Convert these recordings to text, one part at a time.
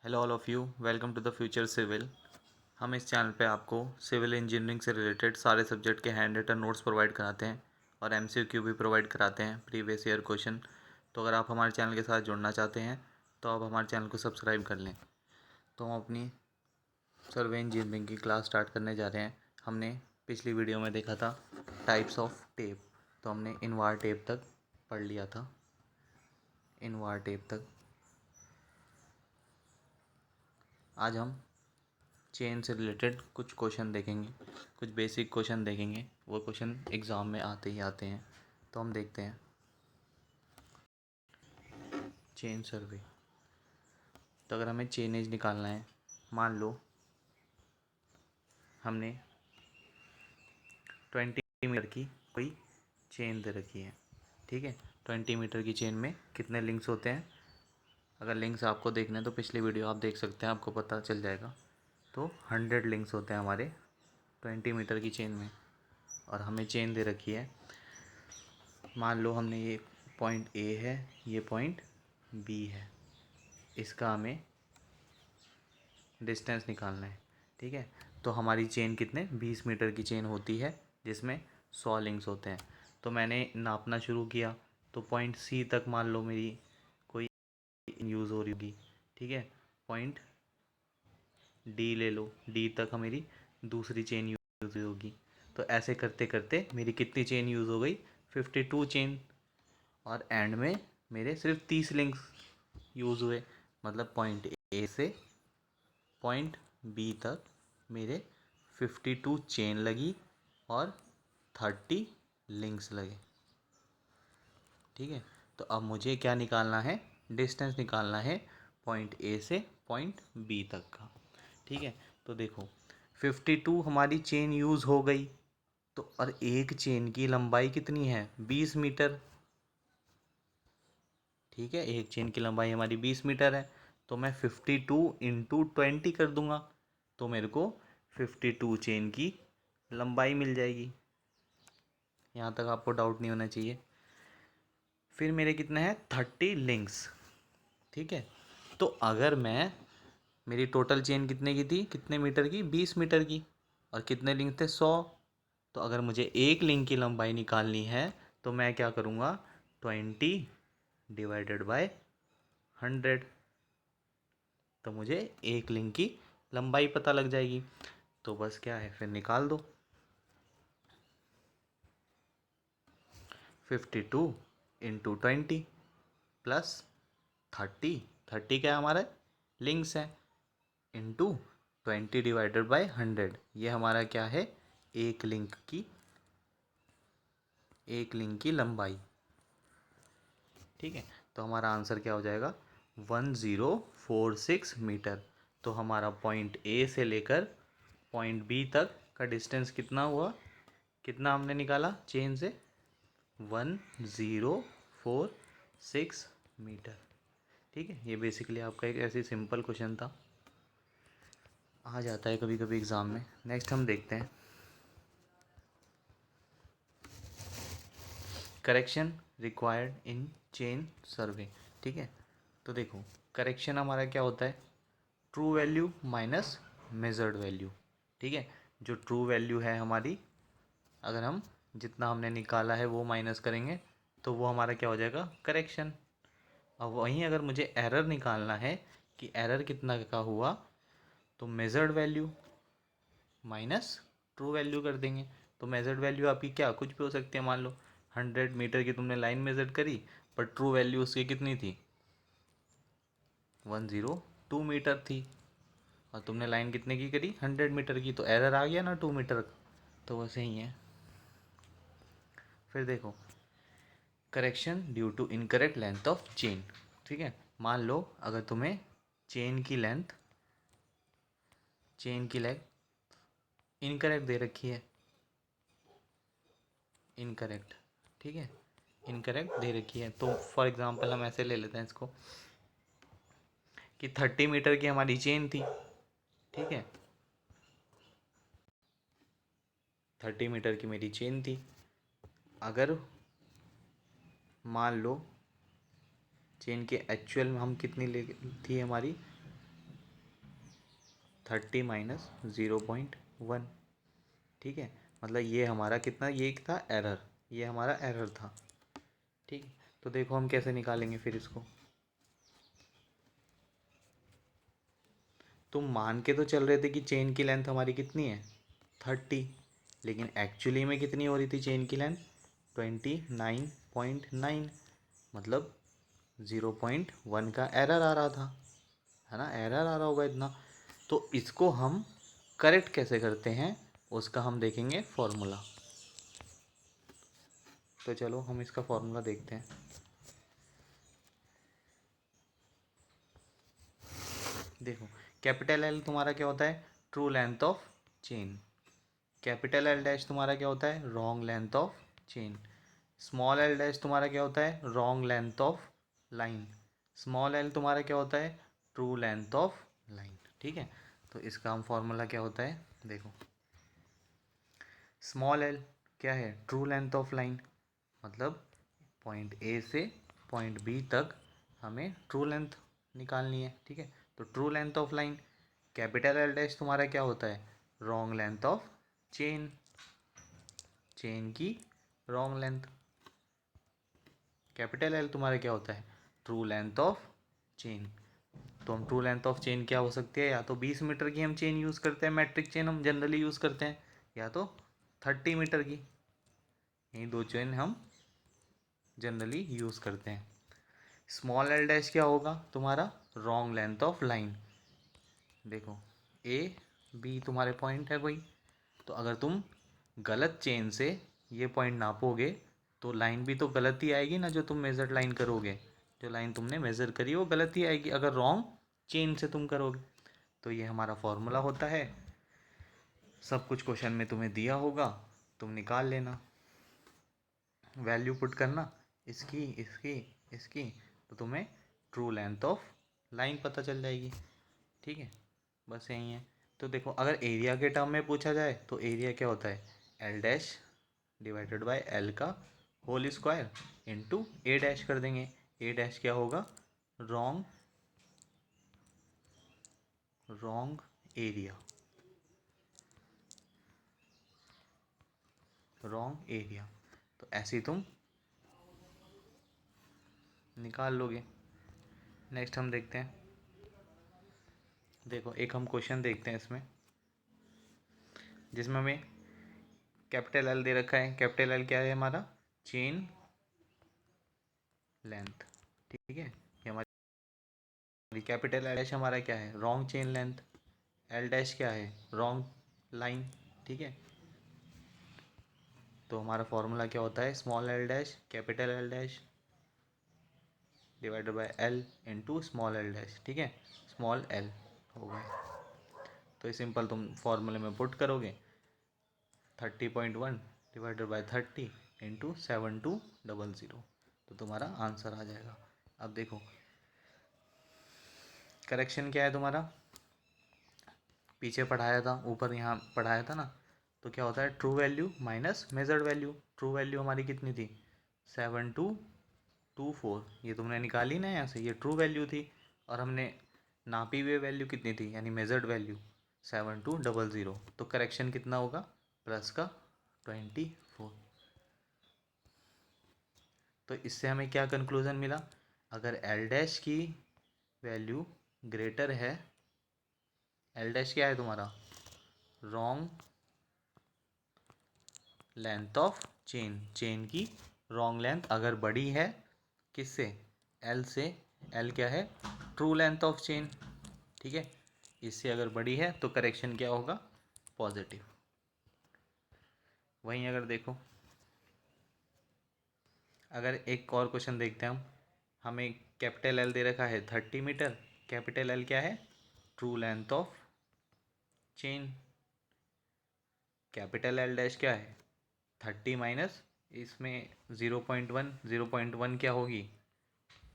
Hello all of you, welcome to the future civil. हम इस channel पे आपको सिविल इंजीनियरिंग से रिलेटेड सारे सब्जेक्ट के हैंड रिटन नोट्स प्रोवाइड कराते हैं और एमसीक्यू भी प्रोवाइड कराते हैं, प्रीवियस ईयर क्वेश्चन। तो अगर आप हमारे चैनल के साथ जुड़ना चाहते हैं तो आप हमारे चैनल को सब्सक्राइब कर लें। तो हम अपनी सर्वे इंजीनियरिंग की क्लास स्टार्ट करने जा रहे हैं। हमने पिछली वीडियो में देखा था टाइप्स ऑफ टेप, तो हमने इनवार टेप तक पढ़ लिया था, इनवार टेप तक। आज हम चेन से रिलेटेड कुछ क्वेश्चन देखेंगे, कुछ बेसिक क्वेश्चन देखेंगे। वो क्वेश्चन एग्ज़ाम में आते ही आते हैं, तो हम देखते हैं। चेन सर्वे, तो अगर हमें चेनेज निकालना है, मान लो हमने 20 मीटर की कोई चेन दे रखी है, ठीक है। 20 मीटर की चेन में कितने लिंक्स होते हैं? अगर लिंक्स आपको देखने हैं तो पिछली वीडियो आप देख सकते हैं, आपको पता चल जाएगा। तो 100 लिंक्स होते हैं हमारे 20 मीटर की चेन में, और हमें चेन दे रखी है। मान लो हमने ये पॉइंट ए है, ये पॉइंट बी है, इसका हमें डिस्टेंस निकालना है, ठीक है। तो हमारी चेन कितने 20 मीटर की चेन होती है, जिसमें 100 लिंक्स होते हैं। तो मैंने नापना शुरू किया, तो पॉइंट सी तक मान लो मेरी कोई यूज़ हो रही होगी, ठीक है। पॉइंट डी ले लो, डी तक मेरी दूसरी चेन यूज़ होगी। तो ऐसे करते करते मेरी कितनी चेन यूज़ हो गई? 52 चेन। और एंड में मेरे सिर्फ 30 लिंक्स यूज़ हुए, मतलब पॉइंट ए से पॉइंट बी तक मेरे 52 चेन लगी और 30 लिंक्स लगे, ठीक है। तो अब मुझे क्या निकालना है? डिस्टेंस निकालना है पॉइंट ए से पॉइंट बी तक का, ठीक है। तो देखो 52 हमारी चेन यूज़ हो गई, तो और एक चेन की लंबाई कितनी है? 20 मीटर, ठीक है। एक चेन की लंबाई हमारी 20 मीटर है, तो मैं 52 इंटू 20 कर दूंगा, तो मेरे को 52 चेन की लंबाई मिल जाएगी। यहाँ तक आपको डाउट नहीं होना चाहिए। फिर मेरे कितने हैं? 30 लिंक्स, ठीक है। तो अगर मैं, मेरी टोटल चेन कितने की थी, कितने मीटर की? 20 मीटर की, और कितने लिंक थे? 100। तो अगर मुझे एक लिंक की लंबाई निकालनी है तो मैं क्या करूँगा? 20 डिवाइडेड बाय 100, तो मुझे एक लिंक की लंबाई पता लग जाएगी। तो बस क्या है, फिर निकाल दो। 52 इंटू 20 प्लस 30, 30 क्या है हमारा? लिंक्स है, इंटू 20 डिवाइडेड बाय 100, ये हमारा क्या है? एक लिंक की लंबाई, ठीक है। तो हमारा आंसर क्या हो जाएगा? 1046 मीटर। तो हमारा पॉइंट ए से लेकर पॉइंट बी तक का डिस्टेंस कितना हुआ? कितना हमने निकाला चेन से? 1046 मीटर, ठीक है। ये बेसिकली आपका एक ऐसी सिंपल क्वेश्चन था, आ जाता है कभी कभी एग्ज़ाम में। नेक्स्ट हम देखते हैं correction required in chain survey, ठीक है। तो देखो करेक्शन हमारा क्या होता है? True value minus measured value, ठीक है। जो ट्रू वैल्यू है हमारी, अगर हम जितना हमने निकाला है वो माइनस करेंगे तो वो हमारा क्या हो जाएगा? करेक्शन। अब वहीं अगर मुझे एरर निकालना है कि एरर कितना का हुआ, तो measured value minus true value कर देंगे। तो मेजर्ड वैल्यू आपकी क्या कुछ भी हो सकती है। मान लो 100 मीटर की तुमने लाइन मेजर करी, पर ट्रू वैल्यू उसकी कितनी थी? 102 मीटर थी, और तुमने लाइन कितने की करी? 100 मीटर की, तो एरर आ गया ना 2 मीटर का। तो वैसे ही है। फिर देखो correction due to incorrect length of chain, ठीक है। मान लो अगर तुम्हें चेन की लेंथ इनकरेक्ट दे रखी है, इनकरेक्ट, ठीक है, इनकरेक्ट दे रखी है। तो फॉर एग्जांपल हम ऐसे ले लेते हैं इसको कि 30 मीटर की हमारी चेन थी, ठीक है। 30 मीटर की मेरी चेन थी। अगर मान लो चेन के एक्चुअल में हम कितनी ले थी हमारी 30 माइनस 0.1। ठीक है, मतलब ये हमारा कितना, ये था एरर, ये हमारा एरर था। ठीक है, तो देखो हम कैसे निकालेंगे फिर इसको। तुम मान के तो चल रहे थे कि चेन की लेंथ हमारी कितनी है 30, लेकिन एक्चुअली में कितनी हो रही थी चेन की लेंथ 29.9, मतलब 0.1 का एरर आ रहा था, है ना, एरर आ रहा होगा इतना। तो इसको हम करेक्ट कैसे करते हैं उसका हम देखेंगे फॉर्मूला। तो चलो हम इसका फॉर्मूला देखते हैं। देखो कैपिटल एल तुम्हारा क्या होता है, true length of chain. Capital L dash तुम्हारा क्या होता है, wrong length of chain. Small L dash तुम्हारा क्या होता है, wrong length of line. Small L तुम्हारा क्या होता है, ट्रू लेंथ ऑफ लाइन। ठीक है, तो इसका हम फॉर्मूला क्या होता है, देखो स्मॉल एल क्या है, ट्रू लेंथ ऑफ लाइन, मतलब पॉइंट ए से पॉइंट बी तक हमें ट्रू लेंथ निकालनी है। ठीक है, तो true length of line. Capital L dash तुम्हारा क्या होता है, wrong length of chain, chain की रॉन्ग लेंथ। कैपिटल एल तुम्हारा क्या होता है, ट्रू लेंथ ऑफ चेन। तो हम ट्रू लेंथ ऑफ चेन क्या हो सकती है, या तो 20 मीटर की हम चेन यूज़ करते हैं, मैट्रिक चेन हम जनरली यूज़ करते हैं, या तो 30 मीटर की। यही दो चेन हम जनरली यूज़ करते हैं। स्मॉल एल डैश क्या होगा तुम्हारा, रॉन्ग लेंथ ऑफ लाइन। देखो ए बी तुम्हारे पॉइंट है कोई, तो अगर तुम गलत चेन से ये पॉइंट नापोगे तो लाइन भी तो गलत ही आएगी ना, जो तुम मेजर लाइन करोगे, जो लाइन तुमने मेज़र करी वो गलत ही आएगी अगर रॉन्ग चेन से तुम करोगे। तो ये हमारा फॉर्मूला होता है, सब कुछ क्वेश्चन में तुम्हें दिया होगा, तुम निकाल लेना, वैल्यू पुट करना इसकी इसकी इसकी, तो तुम्हें ट्रू लेंथ ऑफ लाइन पता चल जाएगी। ठीक है, बस यही है। तो देखो अगर एरिया के टर्म में पूछा जाए तो एरिया क्या होता है, L dash divided by L का होल स्क्वायर इंटू ए डैश कर देंगे। ए डैश क्या होगा, wrong wrong area, wrong area. तो ऐसे ही तुम निकाल लोगे। नेक्स्ट हम देखते हैं, देखो एक हम क्वेश्चन देखते हैं इसमें, जिसमें हमें कैपिटल एल दे रखा है। कैपिटल एल क्या है हमारा, चेन लेंथ। ठीक है, ये हमारी कैपिटल एल डैश हमारा क्या है, wrong chain length. L dash क्या है, रॉन्ग लाइन। ठीक है, तो हमारा फॉर्मूला क्या होता है, small L dash capital L dash divided by L into small L dash. ठीक है, स्मॉल एल हो गया। तो ये सिंपल तुम फॉर्मूले में पुट करोगे, 30.1 डिवाइडेड बाय 30 इंटू 7200, तो तुम्हारा आंसर आ जाएगा। अब देखो करेक्शन क्या है तुम्हारा, पीछे पढ़ाया था, ऊपर यहाँ पढ़ाया था ना, तो क्या होता है, true value minus measured value. True value हमारी कितनी थी, 7224, ये तुमने निकाली ना यहाँ से, ये ट्रू वैल्यू थी, और हमने नापी हुई वैल्यू कितनी थी, यानी मेजर्ड वैल्यू 7200। तो करेक्शन कितना होगा, प्लस का 24। तो इससे हमें क्या कंक्लूज़न मिला, अगर एल डैश की वैल्यू ग्रेटर है, एल डैश क्या है तुम्हारा, wrong length of chain, chain की रॉन्ग लेंथ अगर बड़ी है किससे, एल से, एल क्या है, ट्रू लेंथ ऑफ चेन। ठीक है, इससे अगर बड़ी है तो करेक्शन क्या होगा, पॉजिटिव। वहीं अगर देखो, अगर एक और क्वेश्चन देखते हैं हम, हमें कैपिटल एल दे रखा है 30 मीटर, कैपिटल एल क्या है, true length of chain. Capital L dash क्या है, 30 माइनस इसमें 0.1, 0.1 क्या होगी,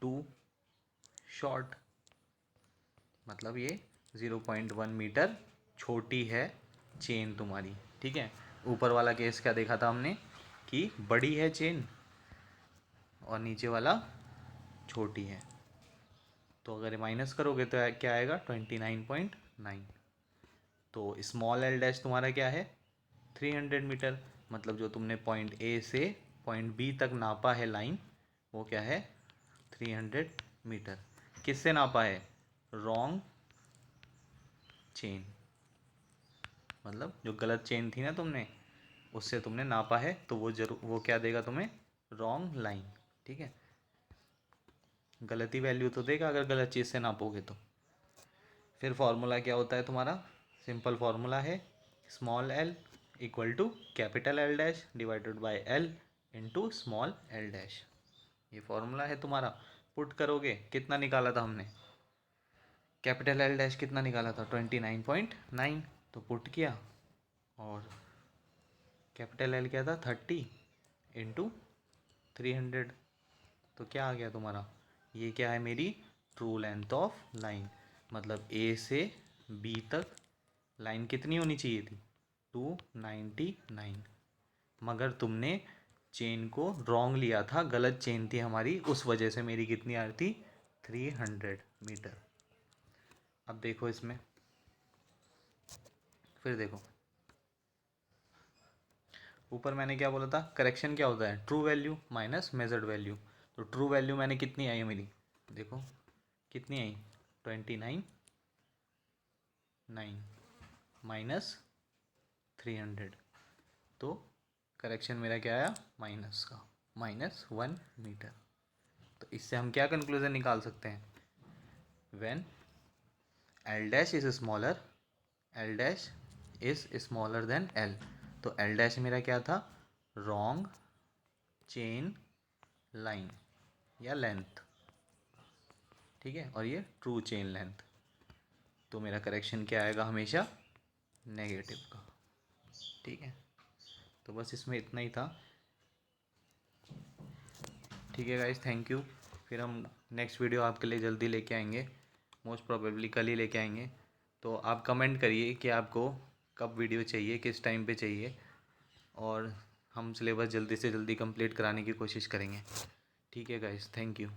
2 शॉर्ट, मतलब ये 0.1 मीटर छोटी है चेन तुम्हारी। ठीक है, ऊपर वाला केस क्या देखा था हमने कि बड़ी है चेन, और नीचे वाला छोटी है, तो अगर माइनस करोगे तो क्या आएगा, 29.9। तो स्मॉल एल डैश तुम्हारा क्या है 300 मीटर, मतलब जो तुमने पॉइंट ए से पॉइंट बी तक नापा है लाइन, वो क्या है 300 मीटर। किससे नापा है, रॉन्ग चेन, मतलब जो गलत चेन थी ना तुमने, उससे तुमने नापा है, तो वो क्या देगा तुम्हें, रॉन्ग लाइन। ठीक है, गलत ही वैल्यू तो देगा अगर गलत चीज़ से नापोगे तो। फिर फॉर्मूला क्या होता है तुम्हारा, सिंपल फॉर्मूला है small L equal to capital L dash divided by L into small L dash. ये फॉर्मूला है तुम्हारा। पुट करोगे, कितना निकाला था हमने, कैपिटल एल डैश कितना निकाला था 29.9, तो पुट किया, और कैपिटल एल क्या था 30 इंटू 300, तो क्या आ गया तुम्हारा, ये क्या है मेरी ट्रू लेंथ ऑफ लाइन, मतलब ए से बी तक लाइन कितनी होनी चाहिए थी 299, मगर तुमने चेन को रॉन्ग लिया था, गलत चेन थी हमारी, उस वजह से मेरी कितनी आ रही थी 300 मीटर। अब देखो इसमें, फिर देखो ऊपर मैंने क्या बोला था, करेक्शन क्या होता है, true value minus measured value. तो ट्रू वैल्यू मैंने कितनी आई मेरी, देखो कितनी आई 29.9 माइनस 300, तो करेक्शन मेरा क्या आया माइनस का, -1 मीटर। तो इससे हम क्या कंक्लूजन निकाल सकते हैं, when L dash is smaller, L dash is smaller than L, तो एल डैश मेरा क्या था, रॉन्ग चेन लाइन या लेंथ, ठीक है, और ये ट्रू चेन लेंथ, तो मेरा करेक्शन क्या आएगा हमेशा नेगेटिव का। ठीक है, तो बस इसमें इतना ही था। ठीक है गाइस, थैंक यू। फिर हम नेक्स्ट वीडियो आपके लिए जल्दी लेके आएंगे, मोस्ट प्रोबेबली कल ही लेके आएंगे। तो आप कमेंट करिए कि आपको कब वीडियो चाहिए, किस टाइम पे चाहिए, और हम सिलेबस जल्दी से जल्दी कंप्लीट कराने की कोशिश करेंगे। ठीक है गाइस, थैंक यू।